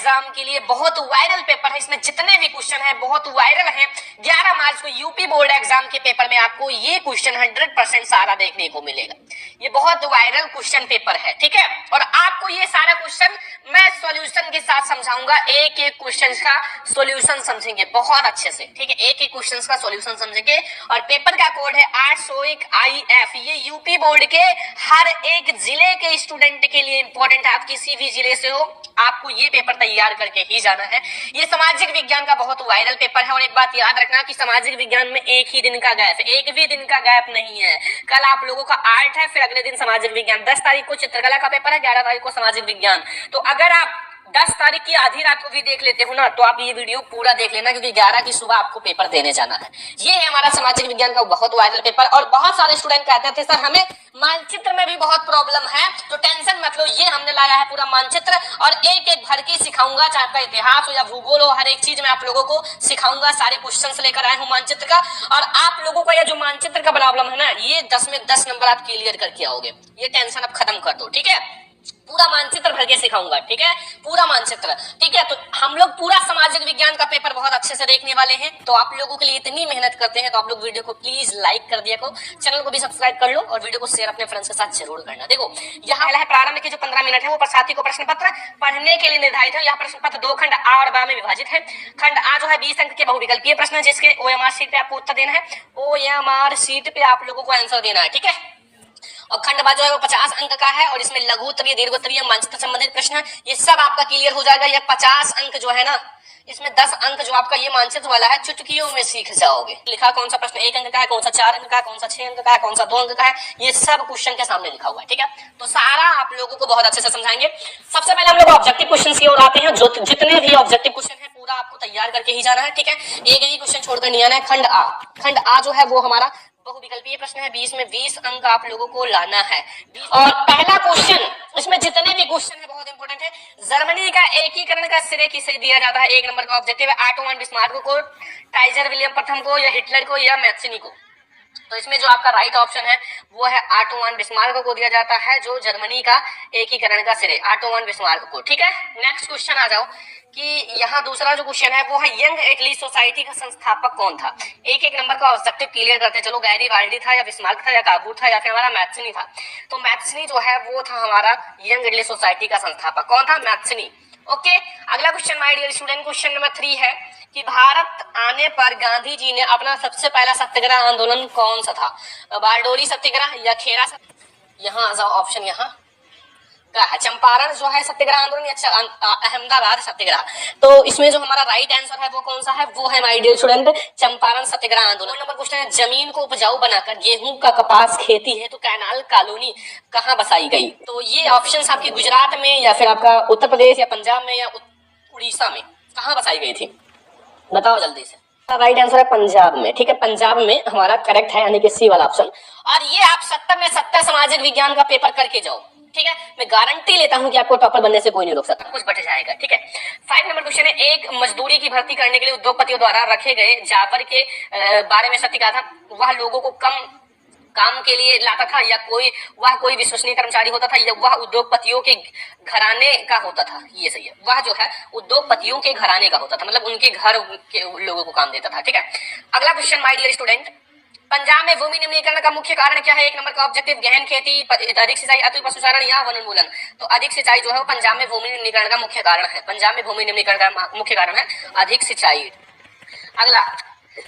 Exam के लिए बहुत वायरल पेपर है। इसमें जितने भी क्वेश्चन है बहुत वायरल हैं। 11 मार्च को यूपी बोर्ड एग्जाम के पेपर में आपको ये क्वेश्चन 100% सारा देखने को मिलेगा। ये बहुत वायरल क्वेश्चन पेपर है, ठीक है। और आपको ये सारा क्वेश्चन मैं सॉल्यूशन के साथ समझाऊंगा। एक एक क्वेश्चन का सॉल्यूशन समझेंगे बहुत अच्छे से, ठीक है। एक एक क्वेश्चन का सॉल्यूशन समझेंगे। और पेपर का कोड है 801 IF। ये यूपी बोर्ड के हर एक जिले के स्टूडेंट के लिए इंपॉर्टेंट है। आप किसी भी जिले से हो, आपको ये पेपर तैयार करके ही जाना है। ये सामाजिक विज्ञान का बहुत वायरल पेपर है। और एक बात याद रखना कि सामाजिक विज्ञान में एक ही दिन का गैप है, एक भी दिन का गैप नहीं है। कल आप लोगों का आर्ट है, फिर अगले दिन सामाजिक विज्ञान। 10 तारीख को चित्रकला का पेपर है, 11 तारीख को सामाजिक विज्ञान। तो अगर आप 10 तारीख की आधी रात को भी देख लेते हो ना, तो आप ये वीडियो पूरा देख लेना, क्योंकि 11 की सुबह आपको पेपर देने जाना है। ये है हमारा सामाजिक विज्ञान का बहुत वायरल पेपर। और बहुत सारे स्टूडेंट कहते थे सर हमें मानचित्र में भी बहुत प्रॉब्लम है, तो टेंशन मत लो, ये हमने लाया है पूरा मानचित्र। और एक एक भर के सिखाऊंगा, चाहे आपका इतिहास हो या भूगोल हो, हर एक चीज में आप लोगों को सिखाऊंगा। सारे क्वेश्चन लेकर आए हूँ मानचित्र का। और आप लोगों का ये जो मानचित्र का प्रॉब्लम है ना, ये 10 में 10 नंबर आप क्लियर करके आओगे। ये टेंशन आप खत्म कर दो, ठीक है। पूरा मानचित्र भर के सिखाऊंगा, ठीक है, पूरा मानचित्र, ठीक है। तो हम लोग पूरा सामाजिक विज्ञान का पेपर बहुत अच्छे से देखने वाले हैं। तो आप लोगों के लिए इतनी मेहनत करते हैं, तो आप लोग वीडियो को प्लीज लाइक कर दिया करो, चैनल को भी सब्सक्राइब कर लो और वीडियो को शेयर अपने फ्रेंड्स के साथ जरूर करना। देखो यहाँ है प्रारंभ के जो 15 मिनट है वो प्रशाती को प्रश्न पत्र पढ़ने के लिए निर्धारित है। यहाँ प्रश्न पत्र 2 खंड आ और बा में विभाजित है। खंड आ जो है 20 अंक के बहुविकल्पीय प्रश्न है, जिसके OMR शीट पे आपको उत्तर देना है। OMR शीट पे आप लोगों को आंसर देना है, ठीक है। और खंड बा जो है वो 50 अंक का है। और इसमें लघु उत्तरीय, दीर्घ उत्तरीय, मानचित्र संबंधित प्रश्न है। ये सब आपका क्लियर हो जाएगा। ये 50 अंक जो है ना, इसमें 10 अंक जो आपका ये मानचित्र वाला है, चुटकियों में सीख जाओगे। लिखा कौन सा प्रश्न 1 अंक का है, कौन सा 4 अंक का है, कौन सा 6 अंक का है, कौन सा 2 अंक का है, ये सब क्वेश्चन के सामने लिखा हुआ है, ठीक है। तो सारा आप लोगों को बहुत अच्छे से समझाएंगे। सबसे पहले हम लोग ऑब्जेक्टिव क्वेश्चन की ओर आते हैं। जो जितने भी ऑब्जेक्टिव क्वेश्चन है पूरा आपको तैयार करके ही जाना है, ठीक है। एक ही क्वेश्चन छोड़कर नहीं आना है। खंड आ, खंड आ जो है वो हमारा बहुविकल्पीय प्रश्न है। 20 में 20 अंक आप लोगों को लाना है। और पहला क्वेश्चन, इसमें जितने भी क्वेश्चन है बहुत इंपॉर्टेंट है। जर्मनी का एकीकरण का श्रेय किसे दिया जाता है? 1 नंबर का ऑब्जेक्टिव है। ऑटो वन बिस्मार्क को, काइजर विलियम प्रथम को, या हिटलर को, या मैक्सिनी को। तो इसमें जो आपका राइट ऑप्शन है वो है ऑटो वन बिस्मार्क को दिया जाता है, जो जर्मनी का एकीकरण का श्रेय ऑटो वन बिस्मार्क को, ठीक है। नेक्स्ट क्वेश्चन आ जाओ कि यहाँ दूसरा जो क्वेश्चन है वो है यंग इटली सोसाइटी का संस्थापक कौन था? एक एक नंबर का ऑब्जेक्टिव क्लियर करते चलो। गैरीबाल्डी था, या बिस्मार्क था, या काबूर था, या फिर हमारा मैथ्सनी था? तो मैथ्सनी जो है वो था हमारा यंग इटली सोसाइटी का संस्थापक। कौन था? मैथ्सनी। ओके, अगला question my dear student, question number 3 है कि भारत आने पर गांधी जी ने अपना सबसे पहला सत्याग्रह आंदोलन कौन सा था? बारडोली सत्याग्रह या खेरा सत्याग्रह? यहाँ आ जाओ, ऑप्शन यहाँ का है चंपारण जो है सत्याग्रह आंदोलन, या अहमदाबाद सत्याग्रह। तो इसमें जो हमारा राइट आंसर है वो कौन सा है? वो है माय डियर स्टूडेंट चंपारण सत्याग्रह आंदोलन। नंबर क्वेश्चन है जमीन को उपजाऊ बनाकर गेहूं का कपास खेती है तो कैनाल कॉलोनी कहाँ बसाई गई? तो ये ऑप्शन आपके गुजरात में, या फिर आपका उत्तर प्रदेश, या पंजाब में, या उड़ीसा में, कहाँ बसाई गई थी? बताओ जल्दी से। राइट आंसर है पंजाब में, ठीक है। पंजाब में हमारा करेक्ट है, यानी कि सी वाला ऑप्शन। और ये आप 70 में 70 सामाजिक विज्ञान का पेपर करके जाओ, ठीक है। मैं गारंटी लेता हूं कि आपको टॉपर बनने से कोई नहीं रोक सकता, कुछ बच जाएगा, ठीक है। 5 नंबर क्वेश्चन है एक मजदूरी की भर्ती करने के लिए उद्योगपतियों द्वारा रखे गए जावर के बारे में सत्य कहा था। वह लोगों को कम काम के लिए लाता था, या कोई विश्वसनीय कर्मचारी होता था, या वह उद्योगपतियों के घराने का होता था? ये सही है, वह जो है उद्योगपतियों के घराने का होता था, मतलब उनके घर के लोगों को काम देता था, ठीक है। अगला question my dear student, Punjab में भूमि निम्नीकरण का मुख्य कारण क्या है? 1 नंबर का ऑब्जेक्टिव गहन खेती, अधिक सिंचाई, अति पशुचारण, या वन उन्मूलन? तो अधिक सिंचाई जो है वो पंजाब में भूमि निम्नीकरण का मुख्य कारण है। पंजाब में भूमि निम्नीकरण का मुख्य कारण है अधिक सिंचाई। अगला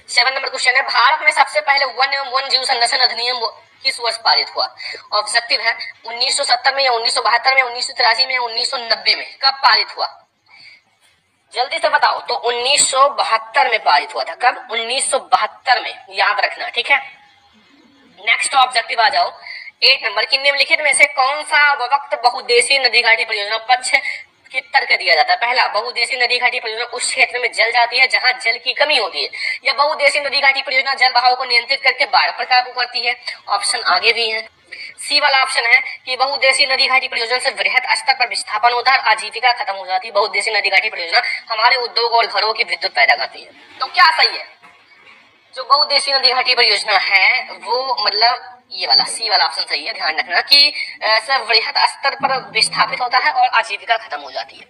7 नंबर क्वेश्चन है भारत में सबसे पहले वन एवं वन जीव संरक्षण अधिनियम किस वर्ष पारित हुआ? ऑब्जेक्टिव है 1970 में, या 1972 में, 1983 में, 1990 में? कब पारित हुआ? जल्दी से बताओ। तो 1972 में पारित हुआ था। कब? 1972 में, याद रखना, ठीक है। नेक्स्ट ऑब्जेक्टिव आ जाओ 8 नंबर की निम्नलिखित में से कौन सा वक्त बहुउद्देशीय नदी घाटी परियोजना पक्ष की तर्क दिया जाता है? पहला, बहुउद्देशीय नदी घाटी परियोजना उस क्षेत्र में जल जाती है जहां जल की कमी होती है, या बहुउद्देशीय नदी घाटी परियोजना जल बहाव को नियंत्रित करके बाढ़ पर काबू करती है? ऑप्शन आगे भी है। सी वाला ऑप्शन है कि बहुउद्देशीय नदी घाटी परियोजना से वृहद स्तर पर विस्थापन होता है, आजीविका खत्म हो जाती है। बहुउद्देशीय नदी घाटी परियोजना हमारे उद्योग और घरों की विद्युत पैदा करती है। तो क्या सही है? जो बहुउद्देशीय नदी घाटी परियोजना है वो मतलब ये वाला सी वाला ऑप्शन सही है। ध्यान रखना कि वृहद स्तर पर विस्थापित होता है और आजीविका खत्म हो जाती है।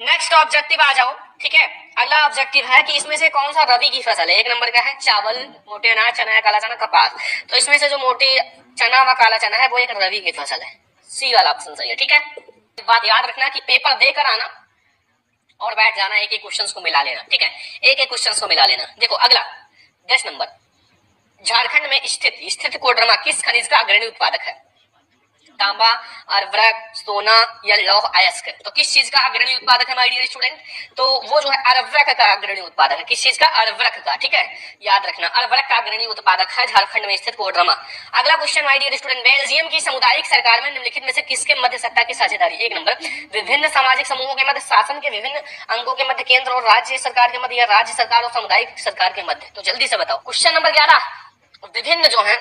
नेक्स्ट ऑब्जेक्टिव आ जाओ, ठीक है। अगला ऑब्जेक्टिव है कि इसमें से कौन सा रबी की फसल है। एक नंबर का है चावल, मोटे अनाज, चना या काला चना, कपास। तो इसमें से जो मोटे चना व काला चना है वो एक रबी की फसल है। सी वाला ऑप्शन सही है, ठीक है। बात याद रखना कि पेपर देकर आना और बैठ जाना, एक एक क्वेश्चन को मिला लेना, ठीक है। एक एक क्वेश्चन को मिला लेना। देखो अगला 10 नंबर, झारखंड में स्थित कोडरमा किस खनिज का अग्रणी उत्पादक है। तांबा, अर्वरक, सोना या लौह अयस्क। तो किस चीज का अग्रणी उत्पादक है माय डियर स्टूडेंट, तो वो जो है अर्वरक का अग्रणी उत्पादक है। किस चीज का, अर्वरक का, ठीक है। याद रखना अर्वरक का अग्रणी उत्पादक है झारखंड में स्थित कोडरमा। अगला question my dear student, Belgium की सामुदायिक सरकार में निम्नलिखित में से किसके मध्य सत्ता की साझेदारी। एक नंबर, विभिन्न सामाजिक समूहों के मध्य, शासन के विभिन्न अंगों के मध्य, केंद्र और राज्य सरकार के मध्य, या राज्य सरकार और सामुदायिक सरकार के मध्य। तो जल्दी से बताओ। क्वेश्चन नंबर 11, विभिन्न जो है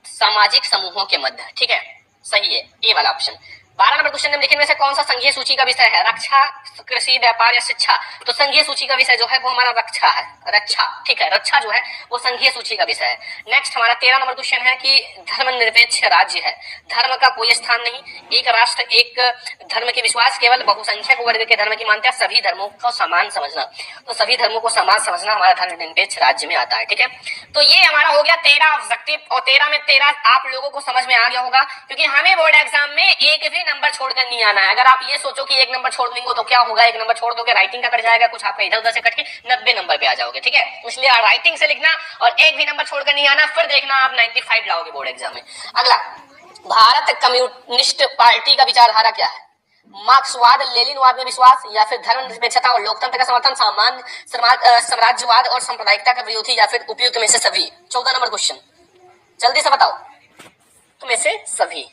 सामाजिक समूहों के मध्य, ठीक है, सही है ए वाला ऑप्शन। 12 नंबर क्वेश्चन निम्नलिखित में से कौन सा संघीय सूची का विषय है। रक्षा, कृषि, व्यापार या शिक्षा। तो संघीय सूची का विषय जो है वो हमारा रक्षा है, रक्षा, ठीक है। रक्षा जो है वो संघीय सूची का विषय है। नेक्स्ट हमारा 13 नंबर क्वेश्चन है कि धर्मनिरपेक्ष राज्य है, धर्म का कोई स्थान नहीं, एक राष्ट्र एक धर्म के विश्वास, केवल बहुसंख्यक वर्ग के धर्म की मान्यता, सभी धर्मों को समान समझना। तो सभी धर्मों को समान समझना हमारा धर्मनिरपेक्ष राज्य में आता है, ठीक है। तो ये हमारा हो गया 13 ऑब्जेक्टिव, और 13 में 13 आप लोगों को समझ में आ गया होगा, क्योंकि हमें बोर्ड एग्जाम में एक भी नंबर छोड़कर नहीं आना है। अगर आप ये सोचो कि एक नंबर छोड़ देंगे तो क्या होगा, एक नंबर छोड़ दोगे राइटिंग का कट जाएगा, कुछ आपका इधर उधर से कट के 90 नंबर पे आ जाओगे, ठीक है। इसलिए राइटिंग से लिखना और एक भी नंबर छोड़कर नहीं आना, फिर देखना आप 95 लाओगे बोर्ड एग्जाम में। अगला, भारत कम्युनिस्ट पार्टी का विचारधारा क्या है। मार्क्सवाद, लेनिनवाद में विश्वास, या फिर धर्मनिरपेक्षता और लोकतंत्र का समर्थन, सामान्य साम्राज्यवाद और सांप्रदायिकता का विरोधी, या फिर उपयुक्त में से सभी। 14 नंबर क्वेश्चन, जल्दी से बताओ। तो में से सभी।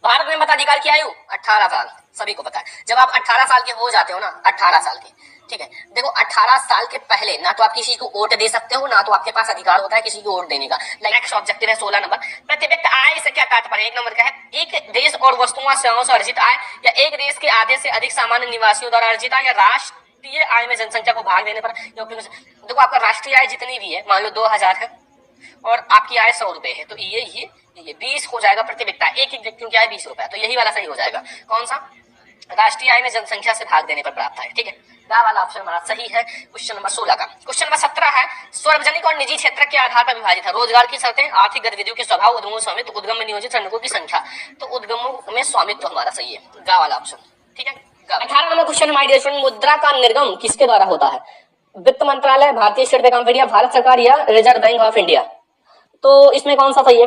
भारत में मताधिकार की आयु 18 साल, सभी को पता है। जब आप 18 साल के हो जाते हो ना, 18 साल के, ठीक है। देखो 18 साल के पहले ना तो आप किसी को वोट दे सकते हो, ना तो आपके पास अधिकार होता है किसी को वोट देने का। नेक्स्ट ऑब्जेक्टिव है 16 नंबर, प्रत्येक आय से क्या तात्पर्य। एक नंबर का है एक देश और वस्तुओं सेवाओं से अर्जित आय, या एक देश के आधे से अधिक सामान्य निवासियों द्वारा अर्जित आय, या राष्ट्रीय आय में जनसंख्या को भाग देने पर। देखो आपका राष्ट्रीय आय जितनी भी है, मान लो 2000 है और आपकी आय 100 रुपए है, तो ये 20 हो जाएगा प्रति व्यक्ति, एक एक व्यक्ति की आय 20 रुपए, तो यही वाला सही हो जाएगा। कौन सा, राष्ट्रीय आय में जनसंख्या से भाग देने पर प्राप्त है, ठीक है। दा वाला ऑप्शन हमारा सही है क्वेश्चन नंबर 16 का। क्वेश्चन नंबर 17 है, सार्वजनिक और निजी क्षेत्र के आधार पर विभाजित है। रोजगार की शर्तें, आर्थिक गतिविधियों के स्वभाव, उद्यमों स्वामित्व, उद्गम में नियोजित श्रमिकों की संख्या। तो उद्गमों में स्वामित्व हमारा सही है, गा वाला ऑप्शन, ठीक है। 18 नंबर क्वेश्चन हमारे देश में मुद्रा का निर्गम किसके द्वारा होता है। वित्त मंत्रालय, भारतीय state bank of India, Bharat सरकार, या रिजर्व बैंक ऑफ इंडिया। तो इसमें कौन सा सही है,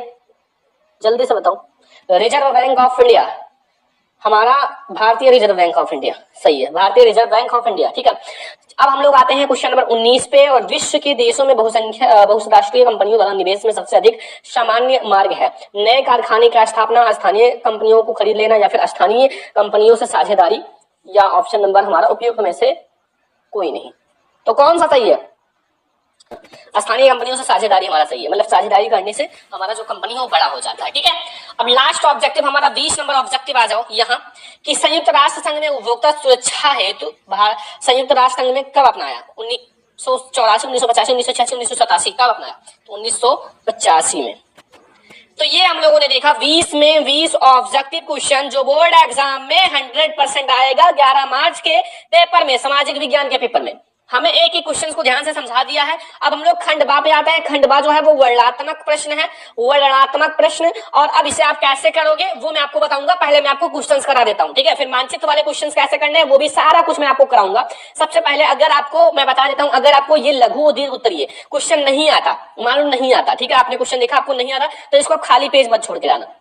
जल्दी से बताओ। रिजर्व बैंक ऑफ इंडिया, हमारा भारतीय रिजर्व बैंक ऑफ इंडिया सही है, भारतीय रिजर्व बैंक ऑफ इंडिया, ठीक है। अब हम लोग आते हैं क्वेश्चन नंबर 19 पे, और विश्व के देशों में बहुराष्ट्रीय कंपनियों द्वारा निवेश में सबसे अधिक सामान्य मार्ग है। नए कारखाने की स्थापना, स्थानीय कंपनियों को खरीद लेना, या फिर स्थानीय कंपनियों से साझेदारी, या ऑप्शन नंबर हमारा उपयुक्त में से कोई नहीं। तो कौन सा सही है, स्थानीय कंपनियों से साझेदारी हमारा सही है, मतलब साझेदारी करने से हमारा जो कंपनी है वो बड़ा हो जाता है, ठीक है। अब लास्ट ऑब्जेक्टिव हमारा 20 नंबर ऑब्जेक्टिव आ जाओ यहाँ, कि संयुक्त राष्ट्र संघ ने उपभोक्ता सुरक्षा हेतु संयुक्त राष्ट्र संघ में कब अपनाया। 1984, 1985, 1986, 1987 कब अपनाया। तो 1985 में। तो ये हम लोगों ने देखा 20 में 20 ऑब्जेक्टिव क्वेश्चन जो बोर्ड एग्जाम में 100% आएगा 11 मार्च के पेपर में, सामाजिक विज्ञान के पेपर में। हमें एक ही क्वेश्चन को ध्यान से समझा दिया है। अब हम लोग खंडवा पे आते हैं। खंडवा जो है वो वर्णनात्मक प्रश्न है, वर्णनात्मक प्रश्न। और अब इसे आप कैसे करोगे वो मैं आपको बताऊंगा। पहले मैं आपको क्वेश्चंस करा देता हूं, ठीक है। फिर मानचित्र वाले क्वेश्चंस कैसे करने हैं वो भी सारा कुछ मैं आपको कराऊंगा। सबसे पहले अगर आपको मैं बता देता हूं, अगर आपको ये लघु दीर्घ उत्तरीय क्वेश्चन नहीं आता, मालूम नहीं आता, ठीक है, आपने क्वेश्चन देखा आपको नहीं आता, तो इसको खाली पेज मत छोड़ के लाना।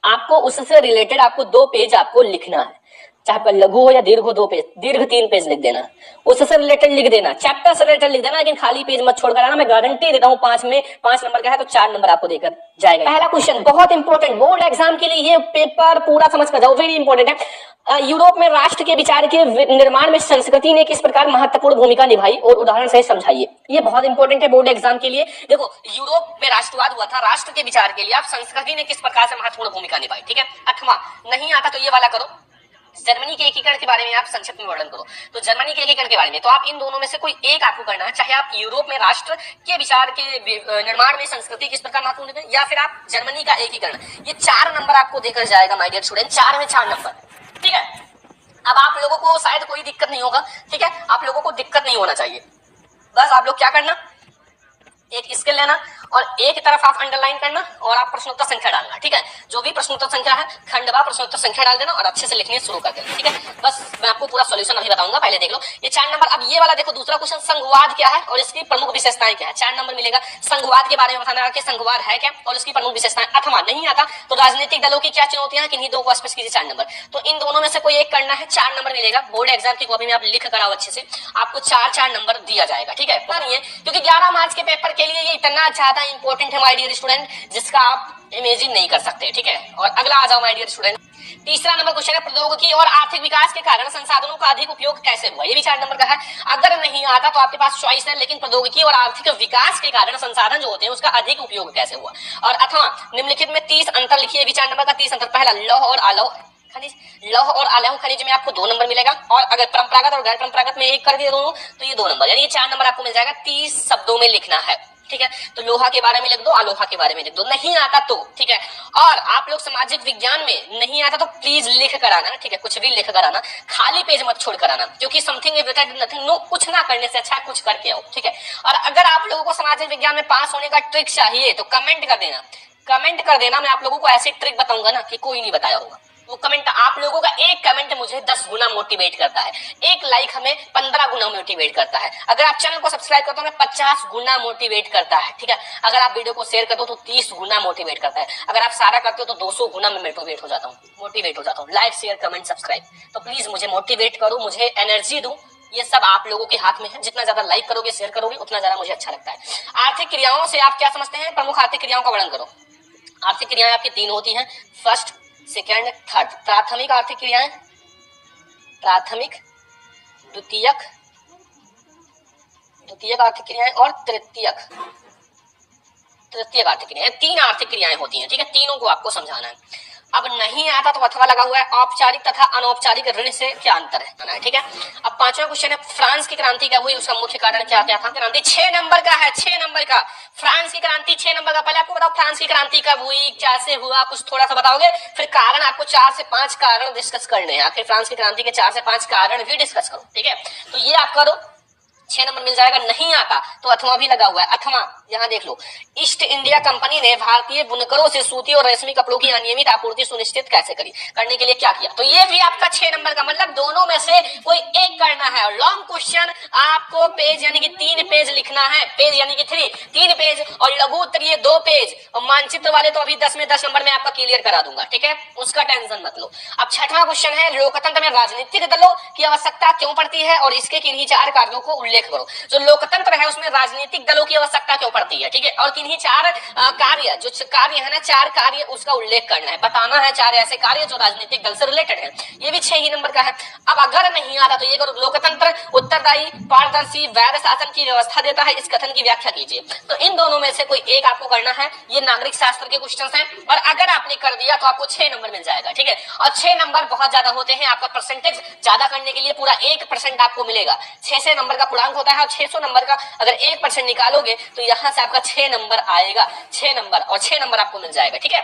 आपको उससे रिलेटेड आपको 2 पेज आपको लिखना है, चाहे आपका लघु हो या दीर्घ हो, 2 पेज, दीर्घ 3 पेज लिख देना, उससे रिलेटेड लिख देना, चैप्टर से रिलेटेड लिख देना, लेकिन खाली पेज मत छोड़कर आना। मैं गारंटी देता हूँ 5 में 5 नंबर का है तो 4 नंबर आपको देकर जाएगा। पहला क्वेश्चन बहुत इंपॉर्टेंट, बोर्ड एग्जाम के लिए ये पेपर पूरा समझ कर जाओ, वेरी इंपॉर्टेंट है। यूरोप में राष्ट्र के विचार के निर्माण में संस्कृति ने किस प्रकार महत्वपूर्ण भूमिका निभाई और उदाहरण से समझाइए। ये बहुत इंपॉर्टेंट है बोर्ड एग्जाम के लिए। देखो यूरोप में राष्ट्रवाद हुआ था, राष्ट्र के विचार के लिए आप संस्कृति ने किस प्रकार से महत्वपूर्ण भूमिका निभाई, ठीक है। 8वां नहीं आता तो ये वाला करो, जर्मनी के एकीकरण के बारे में आप संक्षिप्त में वर्णन करो। तो जर्मनी के एकीकरण के बारे में तो आप इन दोनों में से कोई एक आपको करना है, चाहे आप यूरोप में राष्ट्र के विचार के निर्माण में संस्कृति किस प्रकार महत्वपूर्ण है, या फिर आप जर्मनी का एकीकरण। ये 4 नंबर आपको देकर जाएगा माय डियर स्टूडेंट, 4 में 4 नंबर, ठीक है। अब आप लोगों को शायद कोई दिक्कत नहीं होगा, ठीक है, आप लोगों को दिक्कत नहीं होना चाहिए। बस आप लोग क्या करना, एक स्केल लेना और एक तरफ आप अंडरलाइन करना और आप प्रश्नोत्तर संख्या डालना, ठीक है। जो भी प्रश्नोत्तर संख्या है खंडवा प्रश्नोत्तर संख्या डाल देना और अच्छे से लिखने शुरू कर देना, ठीक है। बस मैं आपको पूरा सॉल्यूशन अभी बताऊंगा, पहले देख लो ये 4 नंबर। अब ये वाला देखो, दूसरा क्वेश्चन, संघवाद क्या है और इसकी प्रमुख विशेषताएं क्या है। 4 नंबर मिलेगा। संघवाद के बारे में बताना कि संघवाद है क्या और उसकी प्रमुख विशेषताएं। अथवा नहीं आता तो राजनीतिक दलों की क्या चुनौतियां, किन्हीं दो को स्पष्ट कीजिए, 4 नंबर। तो इन दोनों में से कोई एक करना है, 4 नंबर मिलेगा। बोर्ड एग्जाम की कॉपी में आप लिख कर आओ अच्छे से, आपको 4 नंबर दिया जाएगा, ठीक है। नहीं है क्योंकि 11 मार्च के पेपर के लिए ये इतना ज्यादा इंपॉर्टेंट है माय डियर स्टूडेंट, जिसका आप इमेजिन नहीं कर सकते, ठीक है। और अगला आ जाओ माय डियर स्टूडेंट। तीसरा नंबर क्वेश्चन है, प्रौद्योगिकी और आर्थिक विकास के कारण संसाधनों का अधिक उपयोग कैसे हुआ। ये भी 4 नंबर का है। अगर नहीं आता तो आपके पास चॉइस है, लेकिन प्रौद्योगिकी और आर्थिक विकास के कारण संसाधन जो होते हैं उसका अधिक उपयोग कैसे हुआ। और अथवा निम्नलिखित में 30 अंतर लिखिए। 4 नंबर का 30 अंतर। पहला, लौह और अलौह खनिज। लौह और अलौह खनिज में आपको 2 नंबर मिलेगा और अगर परंपरागत और गैर परंपरागत में एक कर दिए दोनों तो ये 2 नंबर, यानी ये 4 नंबर आपको मिल जाएगा। 30 शब्दों में लिखना है, ठीक है। तो लोहा के बारे में लिख दो, अलोहा के बारे में लिख दो। नहीं आता तो, ठीक है। और आप लोग सामाजिक विज्ञान में नहीं आता तो प्लीज लिख कर आना, ठीक है, कुछ भी लिख कर आना, खाली पेज मत छोड़ कर आना, क्योंकि something is better than nothing. No, कुछ ना करने से अच्छा कुछ करके आओ, ठीक है। और अगर आप लोगों को सामाजिक विज्ञान में पास होने का ट्रिक चाहिए तो कमेंट कर देना, कमेंट कर देना। मैं आप लोगों को ऐसी ट्रिक बताऊंगा ना कि कोई नहीं बताया होगा। वो कमेंट, आप लोगों का एक कमेंट मुझे 10 गुना मोटिवेट करता है, एक लाइक हमें 15 गुना मोटिवेट करता है। अगर आप चैनल को सब्सक्राइब करते हो मैं 50 गुना मोटिवेट करता है, ठीक है। अगर आप वीडियो को शेयर करते हो तो 30 गुना मोटिवेट करता है। अगर आप सारा करते हो तो 200 गुना में मोटिवेट हो जाता हूँ। Like share comment subscribe. तो प्लीज मुझे मोटिवेट करो, मुझे एनर्जी दो, ये सब आप लोगों के हाथ में है। जितना ज्यादा लाइक करोगे शेयर करोगे उतना ज्यादा मुझे अच्छा लगता है। आर्थिक क्रियाओं से आप क्या समझते हैं, प्रमुख आर्थिक क्रियाओं का वर्णन करो। आर्थिक क्रियाएं आपकी 3 होती हैं, फर्स्ट, सेकेंड, थर्ड। प्राथमिक आर्थिक क्रियाएं, प्राथमिक, द्वितीयक आर्थिक क्रियाएं और तृतीयक आर्थिक क्रियाएं। 3 आर्थिक क्रियाएं होती हैं, ठीक है। तीनों को आपको समझाना है। अब नहीं आता तो अथवा लगा हुआ है। औपचारिक तथा अनौपचारिक ऋण से क्या अंतर है, ठीक है। अब 5वां क्वेश्चन है, फ्रांस की क्रांति कब हुई, उसका मुख्य कारण क्या क्या था। क्रांति 6 नंबर का है, 6 नंबर का। फ्रांस की क्रांति 6 नंबर का। पहले आपको बताओ फ्रांस की क्रांति कब हुई, कैसे हुआ, कुछ थोड़ा सा बताओगे, फिर कारण आपको 4 से 5 कारण डिस्कस करने हैं। आखिर फ्रांस की क्रांति के 4 से 5 कारण भी डिस्कस करो, ठीक है। तो ये आप करो, 6 नंबर मिल जाएगा। नहीं आता तो अथवा भी लगा हुआ है। अथवा यहाँ देख लो, ईस्ट इंडिया कंपनी ने भारतीय बुनकरों से सूती और रेशमी कपड़ों की अनियमित आपूर्ति सुनिश्चित कैसे करी, करने के लिए क्या किया। तो ये भी आपका 6 नंबर का, मतलब दोनों में से कोई एक करना है। और लॉन्ग क्वेश्चन आपको पेज यानी कि 3 पेज लिखना है, पेज यानी कि 3 पेज, और लघु उत्तरीय 2 पेज, और मानचित्र वाले तो अभी 10 में 10 नंबर में आपका क्लियर करा दूंगा, ठीक है, उसका टेंशन मत लो। अब 6वां क्वेश्चन है, लोकतंत्र में राजनीतिक दलों की आवश्यकता क्यों पड़ती है और इसके किन्हीं 4 कार्यों को उल्लेख करो। जो लोकतंत्र है उसमें राजनीतिक दलों की आवश्यकता क्यों पड़ती है, ठीक है, और किन्हीं 4 कार्य, जो कार्य है ना, 4 कार्य उसका उल्लेख करना है, बताना है 4 ऐसे कार्य जो राजनीतिक दल से रिलेटेड है। ये भी 6 ही नंबर का है। अब अगर नहीं आता तो ये करो, लोकतंत्र उत्तरदायी, पारदर्शी, वैध शासन की व्यवस्था देता है, इस कथन की व्याख्या कीजिए। तो इन दोनों में से कोई एक आपको करना है। ये नागरिक शास्त्र के क्वेश्चन हैं और अगर आपने कर दिया तो आपको 6 नंबर मिल जाएगा, ठीक है। और 6 नंबर बहुत ज्यादा होते हैं, आपका परसेंटेज ज्यादा करने के लिए पूरा 1% आपको मिलेगा। 6 नंबर का पूर्णांक होता है और 600 नंबर का अगर 1% निकालोगे तो यहाँ से आपका 6 नंबर आएगा, 6 नंबर, और 6 नंबर आपको मिल जाएगा, ठीक है।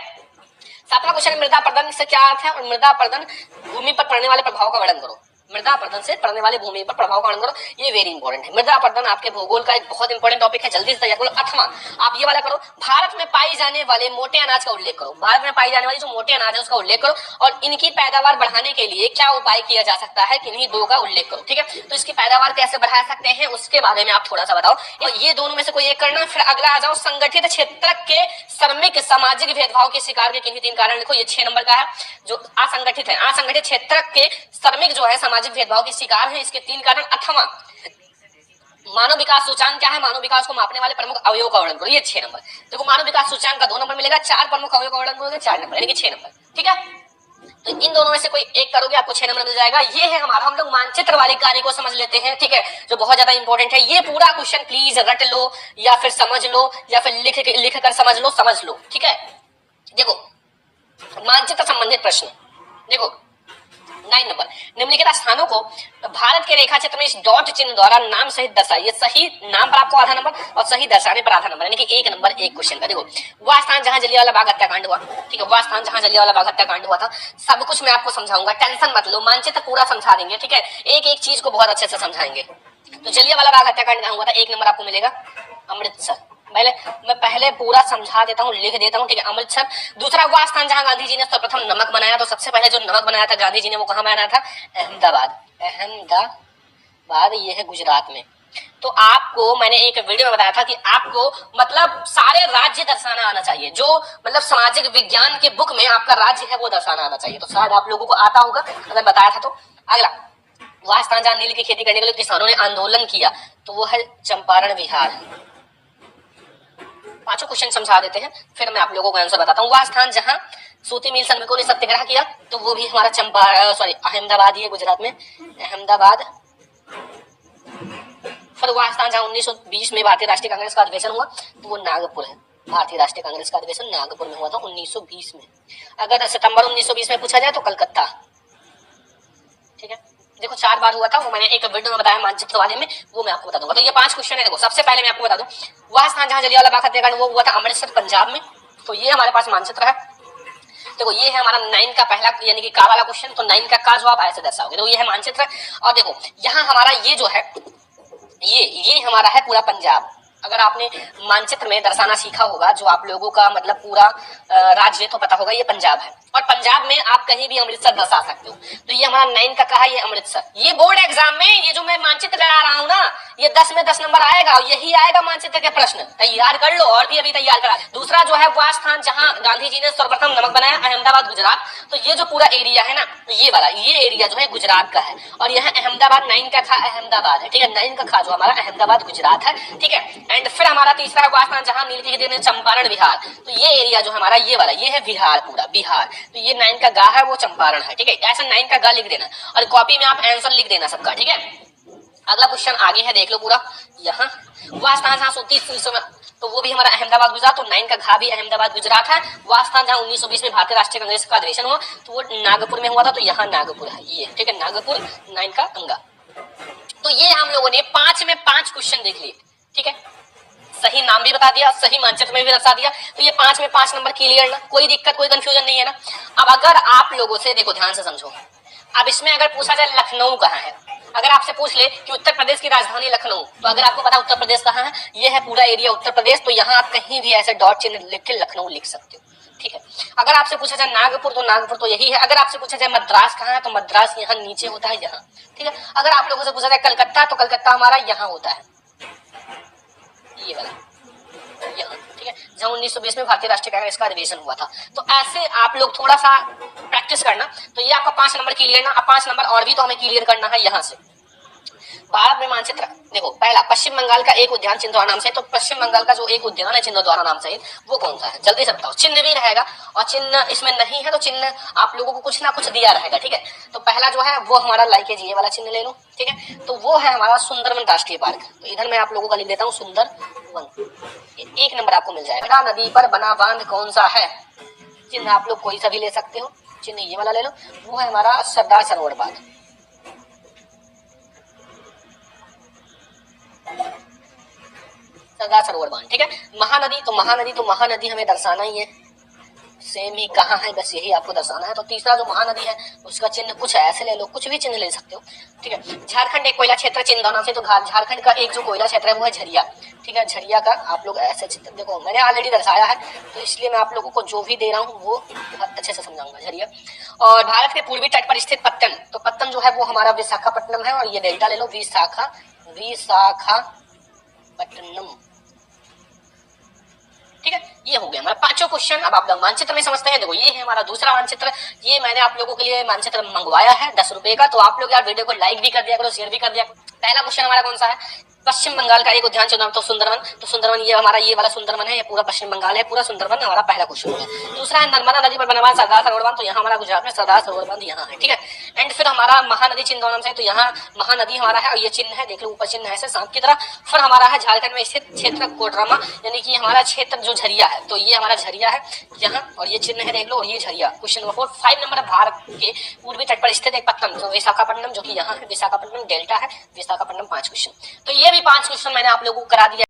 7वां क्वेश्चन, मृदा पर्दन से क्या अर्थ है और मृदा पर्दन भूमि पर पड़ने वाले प्रभाव का वर्णन करो। मृदा पर्दन से पड़ने वाले भूमि पर प्रभाव का वर्णन करो, ये वेरी इंपॉर्टेंट है। मृदा पर्दन आपके भूगोल का एक बहुत इंपॉर्टेंट टॉपिक है, जल्दी से तैयार करो। 8वां आप ये वाला करो, भारत में पाई जाने वाले मोटे अनाज का उल्लेख करो। भारत में पाई जाने वाली जो मोटे अनाज है उसका उल्लेख करो और इनकी पैदावार बढ़ाने के लिए क्या उपाय किया जा सकता है, किन्हीं 2 का उल्लेख करो, ठीक है। तो इसकी पैदावार कैसे बढ़ा सकते हैं उसके बारे में आप थोड़ा सा बताओ। ये दोनों में से कोई एक करना। फिर अगला आ जाओ, संगठित क्षेत्र के श्रमिक सामाजिक भेदभाव के शिकार के किन्हीं 3 कारण लिखो। ये 6 नंबर का है। जो असंगठित है, असंगठित क्षेत्र के श्रमिक जो है सामाजिक भेदभाव के शिकार है, इसके 3 कारण। अथवा मानव विकास सूचकांक क्या है, मानव विकास को मापने वाले प्रमुख अवयव का वर्णन करो। ये 6 नंबर। देखो मानव विकास सूचकांक का 2 नंबर मिलेगा, 4 प्रमुख अवयव का वर्णन करोगे 4 नंबर, यानी कि 6 नंबर, ठीक है। तो इन दोनों में से कोई एक करोगे आपको 6 नंबर मिल जाएगा। ये है हमारा, हम लोग मानचित्र वाले कार्य को समझ लेते हैं, ठीक है, जो बहुत ज्यादा इंपॉर्टेंट है। ये पूरा क्वेश्चन प्लीज रट लो या फिर समझ लो या फिर लिख कर समझ लो, ठीक है। देखो मानचित्र संबंधित प्रश्न, देखो 9 नंबर, निम्नलिखित स्थानों को भारत के रेखा चित्र में इस डॉट चिन्ह द्वारा नाम सहित दर्शाइए। सही नाम पर आपको आधा नंबर और सही दर्शाने पर आधा नंबर, यानी कि 1 नंबर एक क्वेश्चन का। देखो वह स्थान जहां जलियांवाला बाग हत्याकांड हुआ, ठीक है, वह स्थान जहां जलियांवाला बाग हत्याकांड हुआ था, सब कुछ मैं आपको समझाऊंगा, टेंशन मत लो, मानचित्र पूरा समझा देंगे, ठीक है, एक एक चीज को बहुत अच्छे से समझाएंगे। तो जलियांवाला बाग हत्याकांड कहां हुआ था, 1 नंबर आपको मिलेगा अमृतसर। मैं पहले पूरा समझा देता हूँ, लिख देता हूँ, ठीक है, अमृतसर। दूसरा वह स्थान जहां गांधी जी ने सर्वप्रथम नमक बनाया, तो सबसे पहले जो नमक बनाया था गांधी जी ने वो कहां बनाया था, अहमदाबाद। अहमदाबाद ये है गुजरात में। तो आपको मैंने एक वीडियो में बताया था कि आपको मतलब सारे राज्य दर्शाना आना चाहिए, जो मतलब सामाजिक विज्ञान के बुक में आपका राज्य है वो दर्शाना आना चाहिए। तो शायद आप लोगों को आता होगा अगर बताया था तो। अगला वह स्थान जहां नील की खेती करने के लिए किसानों ने आंदोलन किया, तो वो है चंपारण बिहार। पांचों क्वेश्चन समझा देते हैं, फिर मैं आप लोगों को आंसर बताता हूँ। वह स्थान जहां सूती मिल श्रमिकों ने सत्याग्रह किया, तो वो भी हमारा अहमदाबाद ही है गुजरात में, अहमदाबाद। फिर वह स्थान जहां 1920 में भारतीय राष्ट्रीय कांग्रेस का अधिवेशन हुआ, तो वो नागपुर है। भारतीय राष्ट्रीय कांग्रेस का अधिवेशन नागपुर में हुआ था 1920 में। अगर सितंबर 1920 में पूछा जाए तो कलकत्ता, ठीक है। देखो 4 बार हुआ था, वो मैंने एक वीडियो में बताया मानचित्र वाले में, वो मैं आपको बता दूंगा। तो ये 5 क्वेश्चन है। देखो सबसे पहले मैं आपको बता दूं, वह स्थान जहां जलियांवाला बाग हत्याकांड वो हुआ था अमृतसर पंजाब में। तो ये हमारे पास मानचित्र है। देखो ये है हमारा 9 का पहला यानी कि का वाला क्वेश्चन। तो 9 का जवाब ऐसे दर्शाओगे। तो ये है मानचित्र। और देखो यहाँ हमारा ये जो है ये हमारा है पूरा पंजाब। अगर आपने मानचित्र में दर्शाना सीखा होगा, जो आप लोगों का मतलब पूरा राज्य तो पता होगा, ये पंजाब है। और पंजाब में आप कहीं भी अमृतसर दर्शा सकते हो। तो ये हमारा 9 का कहा, ये अमृतसर। ये बोर्ड एग्जाम में ये जो मैं मानचित्र लगा रहा हूँ ना, ये 10 में 10 नंबर आएगा और यही आएगा मानचित्र के प्रश्न। तैयार कर लो और भी अभी तैयार करा। दूसरा जो है वह स्थान जहां गांधी जी ने सर्वप्रथम नमक बनाया, अहमदाबाद गुजरात। तो ये जो पूरा एरिया है ना, ये वाला ये एरिया जो है गुजरात का है। और यह अहमदाबाद 9 का खा अहमदाबाद है, ठीक है। 9 का खा जो हमारा अहमदाबाद गुजरात है, ठीक है। एंड फिर हमारा तीसरा वह स्थान जहां नील की खेती ने चंपारण बिहार। तो ये एरिया जो हमारा ये वाला ये है बिहार, पूरा बिहार। तो ये 9 का गा है वो चंपारण है, ठीक है। ऐसा 9 का गा लिख देना और कॉपी में आप आंसर लिख देना सबका, ठीक है। अगला क्वेश्चन आगे है, देख लो पूरा। यहाँ वह स्थान जहां 1930 में, तो वो भी हमारा अहमदाबाद गुजरात। तो 9 का घा भी अहमदाबाद गुजरात है। वह स्थान जहां 1920 में भारतीय राष्ट्रीय कांग्रेस का अधिवेशन हुआ, तो वो नागपुर में हुआ था। तो यहाँ नागपुर है ये, ठीक है, नागपुर 9 का अंगा। तो ये हम लोगों ने 5 में 5 क्वेश्चन देख लिए, ठीक है। सही नाम भी बता दिया, सही मानचित्र में भी दर्शा दिया। तो ये 5 में 5 नंबर क्लियर ना, कोई दिक्कत कोई कंफ्यूजन नहीं है ना। अब अगर आप लोगों से देखो ध्यान से समझो, अब इसमें अगर पूछा जाए लखनऊ कहाँ है, अगर आपसे पूछ ले कि उत्तर प्रदेश की राजधानी लखनऊ, तो अगर आपको पता उत्तर प्रदेश कहाँ है, ये है पूरा एरिया उत्तर प्रदेश। तो यहाँ आप कहीं भी ऐसे डॉट चिन्ह लिख के लखनऊ लिख सकते हो, ठीक है। अगर आपसे पूछा जाए नागपुर, तो नागपुर तो यही है। अगर आपसे पूछा जाए मद्रास कहाँ है, तो मद्रास यहाँ नीचे होता है, यहाँ, ठीक है। अगर आप लोगों से पूछा जाए कलकत्ता, तो कलकत्ता हमारा यहाँ होता है, ये वाला यहाँ, ठीक है, जहाँ 1920 में भारतीय राष्ट्रीय कांग्रेस का अधिवेशन हुआ था। तो ऐसे आप लोग थोड़ा सा प्रैक्टिस करना। तो ये आपका 5 नंबर क्लियर ना। अब 5 नंबर और भी तो हमें क्लियर करना है यहाँ से। भारत में मानचित्र देखो, पहला पश्चिम बंगाल का एक उद्यान चिन्हद्वारा नाम से। तो पश्चिम बंगाल का जो एक उद्यान है चिन्हद्वारा नाम से, वो कौन सा है, जल्दी से बताओ। चिन्ह भी रहेगा और चिन्ह इसमें नहीं है तो चिन्ह आप लोगों को कुछ ना कुछ दिया रहेगा, ठीक है। तो पहला जो है वो हमारा लाइकेज ये वाला चिन्ह ले लो, ठीक है। तो वो है हमारा सुंदरवन राष्ट्रीय पार्क। तो इधर मैं आप लोगों का लिख देता हूँ सुंदरवन, 1 नंबर आपको मिल जाएगा। नदी पर बना बांध कौन सा है, चिन्ह आप लोग कोई सा भी ले सकते हो, चिन्ह ये वाला ले लो, वो है हमारा सरदार सरोवर बांध। सरदार सरोवर बांध, ठीक है। महानदी तो महानदी हमें दर्शाना ही है, सेम ही कहाँ है, बस यही आपको दर्शाना है। तो तीसरा जो महानदी है उसका चिन्ह कुछ ऐसे ले लो, कुछ भी चिन्ह ले सकते हो, ठीक है। झारखंड एक कोयला क्षेत्र चिन्ह नाम से। तो झारखंड का एक जो कोयला क्षेत्र है वो है झरिया, ठीक है। झरिया का आप लोग ऐसे चित्र देखो, मैंने ऑलरेडी दर्शाया है, तो इसलिए मैं आप लोगों को जो भी दे रहा हूँ वो बहुत अच्छे से समझाऊंगा। झरिया। और भारत के पूर्वी तट पर स्थित पत्तन, तो पत्तन जो है वो हमारा विशाखापट्टनम है। और ये डेल्टा ले लो, विशाखापट्टनम, ठीक है। ये हो गया हमारा 5 क्वेश्चन। अब आप लोग मानचित्र में समझते हैं। देखो ये है हमारा दूसरा मानचित्र। ये मैंने आप लोगों के लिए मानचित्र मंगवाया है 10 रुपए का। तो आप लोग यार वीडियो को लाइक भी कर दिया करो, शेयर भी कर दिया करो। पहला क्वेश्चन हमारा कौन सा है, पश्चिम बंगाल का एक उद्यान चुना तो सुंदरवन। तो सुंदरवन ये हमारा ये वाला सुंदरवन है, ये पूरा पश्चिम बंगाल है, पूरा सुंदरवन हमारा पहला क्वेश्चन है। दूसरा है नर्मदा नदी पर बना हुआ सरदार सरोवर बांध, तो यहाँ हमारा गुजरात में सरदार सरोवर बांध यहाँ है, ठीक है। एंड फिर हमारा महानदी चिंदौनम से, तो यहाँ महानदी हमारा है और ये चिन्ह है, देख लो ऊपर चिन्ह है ऐसे सांप की तरह। फिर हमारा है झारखंड में स्थित क्षेत्र कोडरमा, यानी कि हमारा क्षेत्र जो झरिया है, तो ये हमारा झरिया है यहाँ और ये चिन्ह है, देख लो, और ये Jharia. Question number 4। 5 number Bharat के पूर्वी तट पर स्थित एक पत्तन, तो विशाखापट्टनम, जो कि यहाँ है, विशाखापट्टनम डेल्टा है, विशाखापट्टनम। 5 क्वेश्चन, तो ये भी 5 क्वेश्चन मैंने आप लोगों को करा दिया।